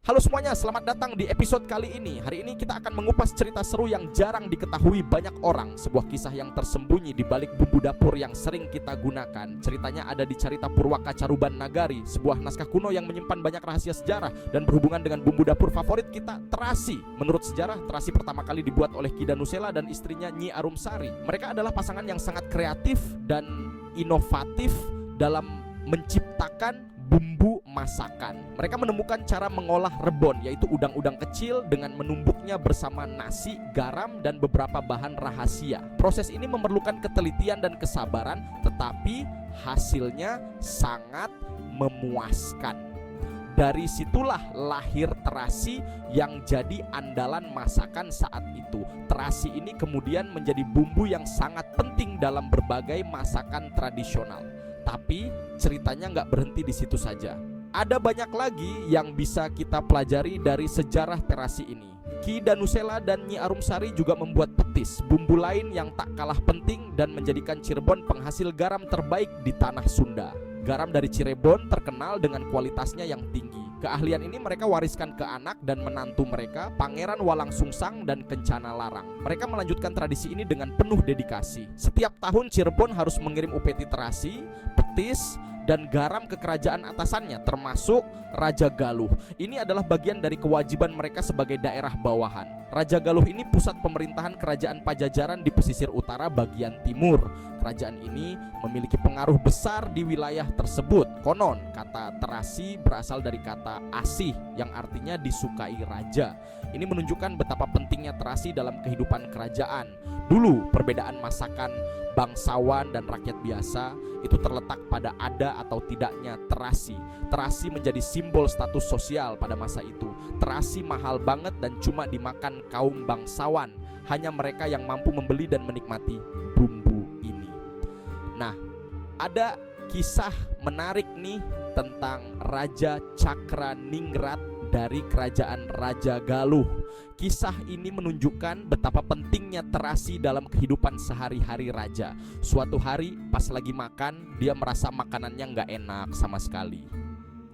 Halo semuanya, selamat datang di episode kali ini. Hari ini kita akan mengupas cerita seru yang jarang diketahui banyak orang. Sebuah kisah yang tersembunyi di balik bumbu dapur yang sering kita gunakan. Ceritanya ada di Carita Purwaka Caruban Nagari, sebuah naskah kuno yang menyimpan banyak rahasia sejarah dan berhubungan dengan bumbu dapur favorit kita, terasi. Menurut sejarah, terasi pertama kali dibuat oleh Ki Danusela dan istrinya Nyi Arumsari. Mereka adalah pasangan yang sangat kreatif dan inovatif dalam menciptakan bumbu masakan. Mereka menemukan cara mengolah rebon, yaitu udang-udang kecil, dengan menumbuknya bersama nasi, garam, dan beberapa bahan rahasia. Proses ini memerlukan ketelitian dan kesabaran, tetapi hasilnya sangat memuaskan. Dari situlah lahir terasi yang jadi andalan masakan saat itu. Terasi ini kemudian menjadi bumbu yang sangat penting dalam berbagai masakan tradisional. Tapi ceritanya nggak berhenti di situ saja. Ada banyak lagi yang bisa kita pelajari dari sejarah terasi ini. Ki Danusela dan Nyi Arumsari juga membuat petis, bumbu lain yang tak kalah penting dan menjadikan Cirebon penghasil garam terbaik di tanah Sunda. Garam dari Cirebon terkenal dengan kualitasnya yang tinggi. Keahlian ini mereka wariskan ke anak dan menantu mereka, Pangeran Walangsungsang dan Kencana Larang. Mereka melanjutkan tradisi ini dengan penuh dedikasi. Setiap tahun Cirebon harus mengirim upeti terasi, petis, dan garam ke kerajaan atasannya, termasuk Raja Galuh. Ini adalah bagian dari kewajiban mereka sebagai daerah bawahan. Raja Galuh ini pusat pemerintahan kerajaan Pajajaran di pesisir utara bagian timur. Kerajaan ini memiliki pengaruh besar di wilayah tersebut. Konon, kata terasi berasal dari kata asih yang artinya disukai raja. Ini menunjukkan betapa pentingnya terasi dalam kehidupan kerajaan. Dulu, perbedaan masakan bangsawan dan rakyat biasa itu terletak pada ada atau tidaknya terasi. Terasi menjadi simbol status sosial pada masa itu. Terasi mahal banget dan cuma dimakan kaum bangsawan. Hanya mereka yang mampu membeli dan menikmati bumbu ini. Nah, ada kisah menarik nih tentang Raja Cakraningrat dari kerajaan Raja Galuh. Kisah ini menunjukkan betapa pentingnya terasi dalam kehidupan sehari-hari raja. Suatu hari pas lagi makan, dia merasa makanannya nggak enak sama sekali.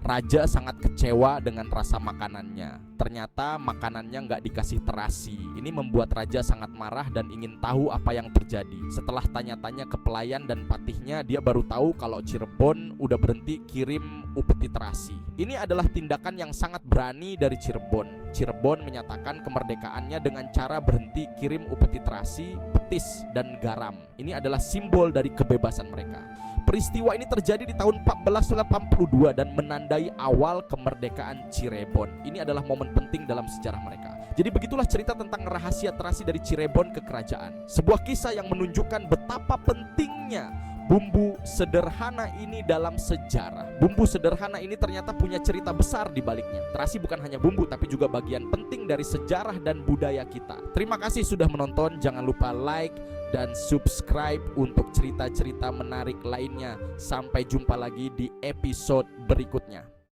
Raja sangat kecewa dengan rasa makanannya. Ternyata makanannya nggak dikasih terasi. Ini membuat raja sangat marah dan ingin tahu apa yang terjadi. Setelah tanya-tanya ke pelayan dan patihnya, dia baru tahu kalau Cirebon udah berhenti kirim upeti terasi. Ini adalah tindakan yang sangat berani dari Cirebon. Cirebon menyatakan kemerdekaannya dengan cara berhenti kirim upeti terasi, petis, dan garam. Ini adalah simbol dari kebebasan mereka. Peristiwa ini terjadi di tahun 1482 dan menandai awal kemerdekaan Cirebon. Ini adalah momen penting dalam sejarah mereka. Jadi begitulah cerita tentang rahasia terasi dari Cirebon ke kerajaan. Sebuah kisah yang menunjukkan betapa pentingnya bumbu sederhana ini dalam sejarah. Bumbu sederhana ini ternyata punya cerita besar di baliknya. Terasi bukan hanya bumbu tapi juga bagian penting dari sejarah dan budaya kita. Terima kasih sudah menonton. Jangan lupa like dan subscribe untuk cerita-cerita menarik lainnya. Sampai jumpa lagi di episode berikutnya.